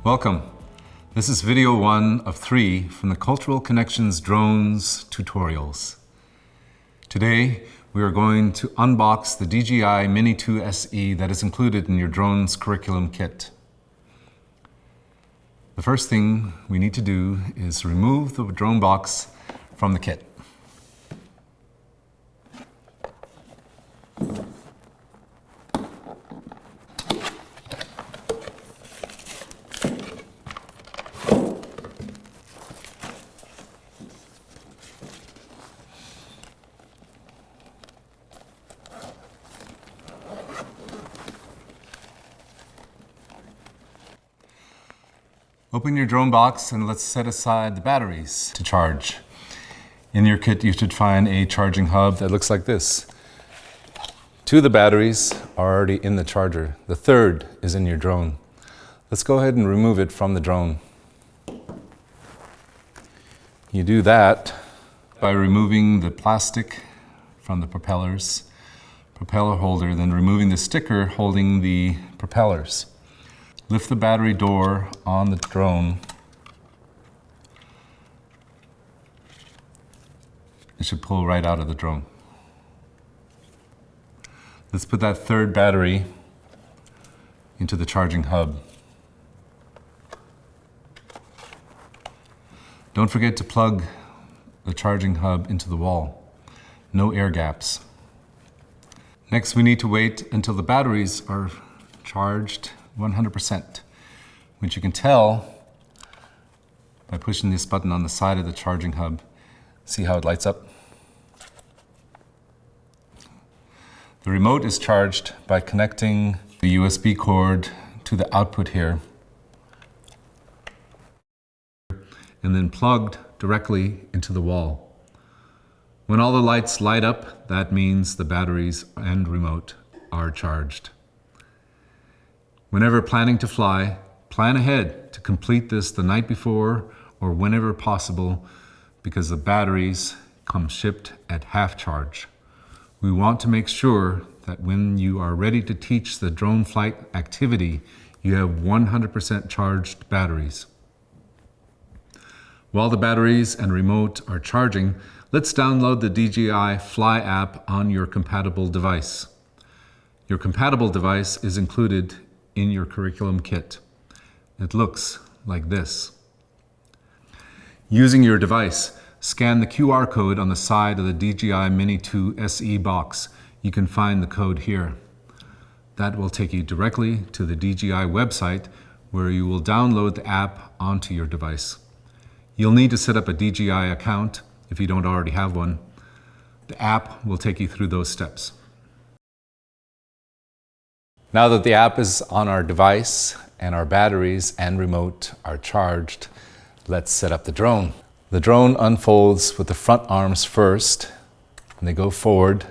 Welcome. This is video 1 of 3 from the Cultural Connections Drones tutorials. Today, we are going to unbox the DJI Mini 2 SE that is included in your drone's curriculum kit. The first thing we need to do is remove the drone box from the kit. Open your drone box and let's set aside the batteries to charge. In your kit, you should find a charging hub that looks like this. 2 of the batteries are already in the charger. The 3rd is in your drone. Let's go ahead and remove it from the drone. You do that by removing the plastic from the propeller holder, then removing the sticker holding the propellers. Lift the battery door on the drone. It should pull right out of the drone. Let's put that 3rd battery into the charging hub. Don't forget to plug the charging hub into the wall. No air gaps. Next, we need to wait until the batteries are charged 100%, which you can tell by pushing this button on the side of the charging hub. See how it lights up? The remote is charged by connecting the USB cord to the output here, and then plugged directly into the wall. When all the lights light up, that means the batteries and remote are charged. Whenever planning to fly, plan ahead to complete this the night before or whenever possible, because the batteries come shipped at half charge. We want to make sure that when you are ready to teach the drone flight activity, you have 100% charged batteries. While the batteries and remote are charging, let's download the DJI Fly app on your compatible device. Your compatible device is included in your curriculum kit. It looks like this. Using your device, scan the QR code on the side of the DJI Mini 2 SE box. You can find the code here. That will take you directly to the DJI website where you will download the app onto your device. You'll need to set up a DJI account if you don't already have one. The app will take you through those steps. Now that the app is on our device and our batteries and remote are charged, let's set up the drone. The drone unfolds with the front arms first, and they go forward,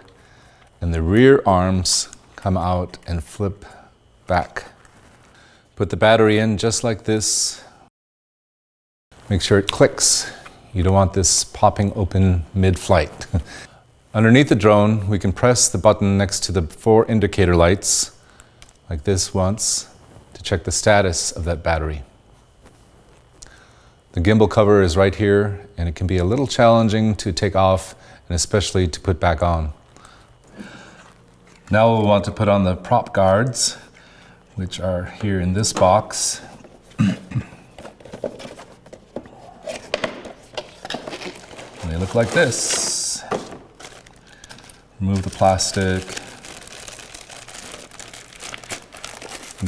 and the rear arms come out and flip back. Put the battery in just like this. Make sure it clicks. You don't want this popping open mid-flight. Underneath the drone, we can press the button next to the 4 indicator lights, like this once, to check the status of that battery. The gimbal cover is right here, and it can be a little challenging to take off and especially to put back on. Now we'll want to put on the prop guards, which are here in this box. And they look like this. Remove the plastic.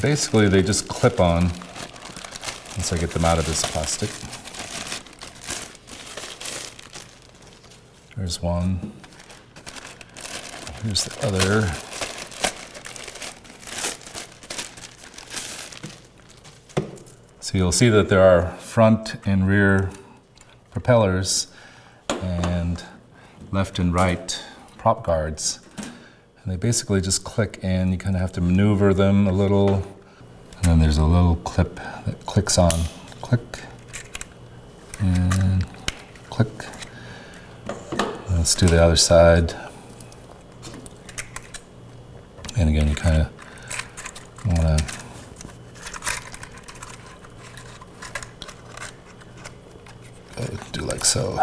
Basically, they just clip on once I get them out of this plastic. There's one. Here's the other. So you'll see that there are front and rear propellers and left and right prop guards. And they basically just click in. You kind of have to maneuver them a little. And then there's a little clip that clicks on. Click. And click. Let's do the other side. And again, you kind of want to so.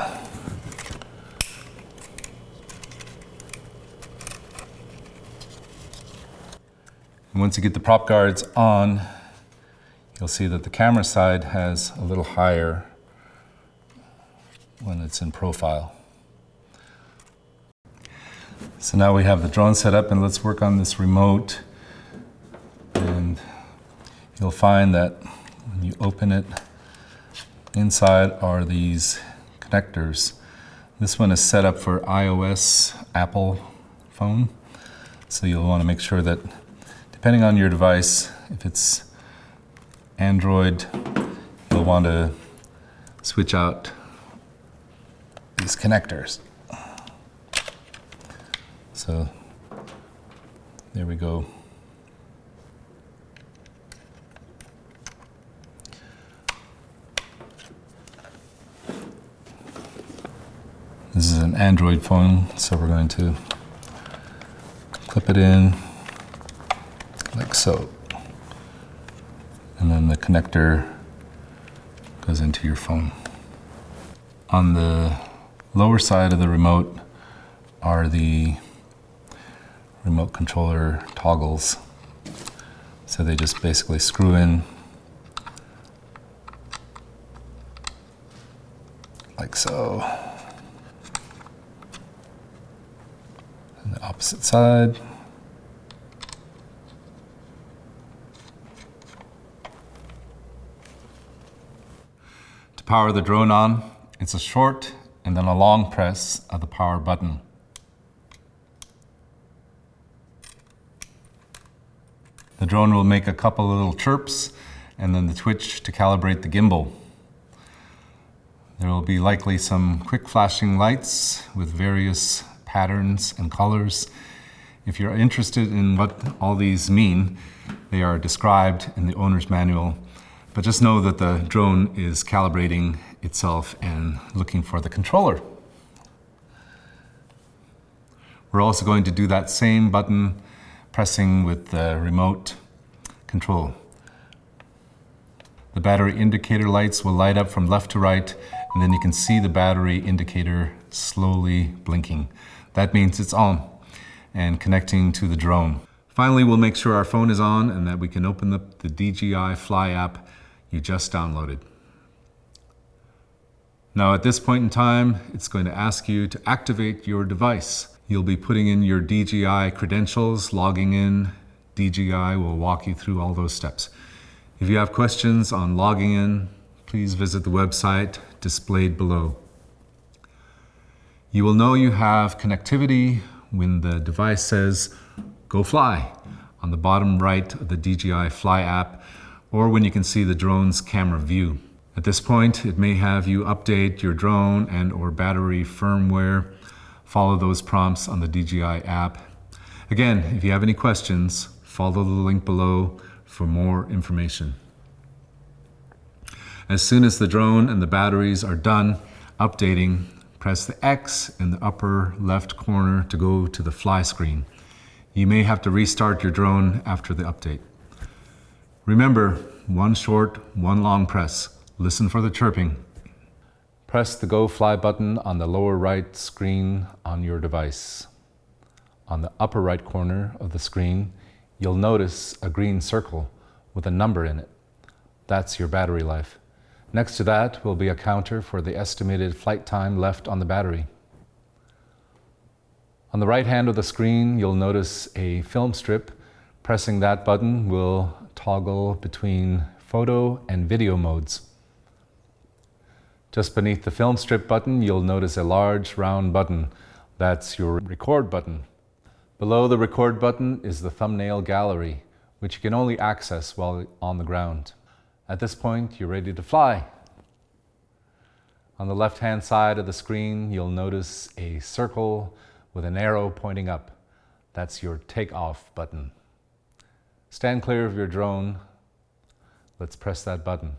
And once you get the prop guards on, you'll see that the camera side has a little higher when it's in profile. So now we have the drone set up, and let's work on this remote. And you'll find that when you open it, inside are these connectors. This one is set up for iOS, Apple phone. So you'll want to make sure that, depending on your device, if it's Android, you'll want to switch out these connectors. So there we go. This is an Android phone, so we're going to clip it in like so. And then the connector goes into your phone. On the lower side of the remote are the remote controller toggles. So they just basically screw in like so. And the opposite side. To power the drone on, it's a short and then a long press of the power button. The drone will make a couple of little chirps and then the twitch to calibrate the gimbal. There will be likely some quick flashing lights with various patterns and colors. If you're interested in what all these mean, they are described in the owner's manual. But just know that the drone is calibrating itself and looking for the controller. We're also going to do that same button pressing with the remote control. The battery indicator lights will light up from left to right, and then you can see the battery indicator slowly blinking. That means it's on and connecting to the drone. Finally, we'll make sure our phone is on and that we can open up the DJI Fly app you just downloaded. Now at this point in time, it's going to ask you to activate your device. You'll be putting in your DJI credentials, logging in. DJI will walk you through all those steps. If you have questions on logging in, please visit the website displayed below. You will know you have connectivity when the device says, "Go fly," on the bottom right of the DJI Fly app, or when you can see the drone's camera view. At this point, it may have you update your drone and/or battery firmware. Follow those prompts on the DJI app. Again, if you have any questions, follow the link below for more information. As soon as the drone and the batteries are done updating, press the X in the upper left corner to go to the fly screen. You may have to restart your drone after the update. Remember, one short, one long press. Listen for the chirping. Press the Go Fly button on the lower right screen on your device. On the upper right corner of the screen, you'll notice a green circle with a number in it. That's your battery life. Next to that will be a counter for the estimated flight time left on the battery. On the right hand of the screen, you'll notice a film strip. Pressing that button will toggle between photo and video modes. Just beneath the film strip button, you'll notice a large round button. That's your record button. Below the record button is the thumbnail gallery, which you can only access while on the ground. At this point, you're ready to fly. On the left-hand side of the screen, you'll notice a circle with an arrow pointing up. That's your takeoff button. Stand clear of your drone. Let's press that button.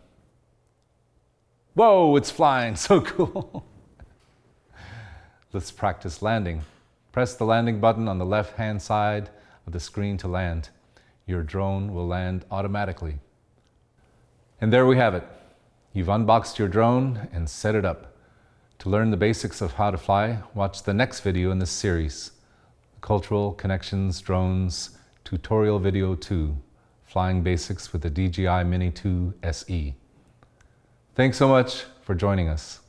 Whoa, it's flying, so cool. Let's practice landing. Press the landing button on the left-hand side of the screen to land. Your drone will land automatically. And there we have it. You've unboxed your drone and set it up. To learn the basics of how to fly, watch the next video in this series, Cultural Connections Drones Tutorial Video 2, Flying Basics with the DJI Mini 2 SE. Thanks so much for joining us.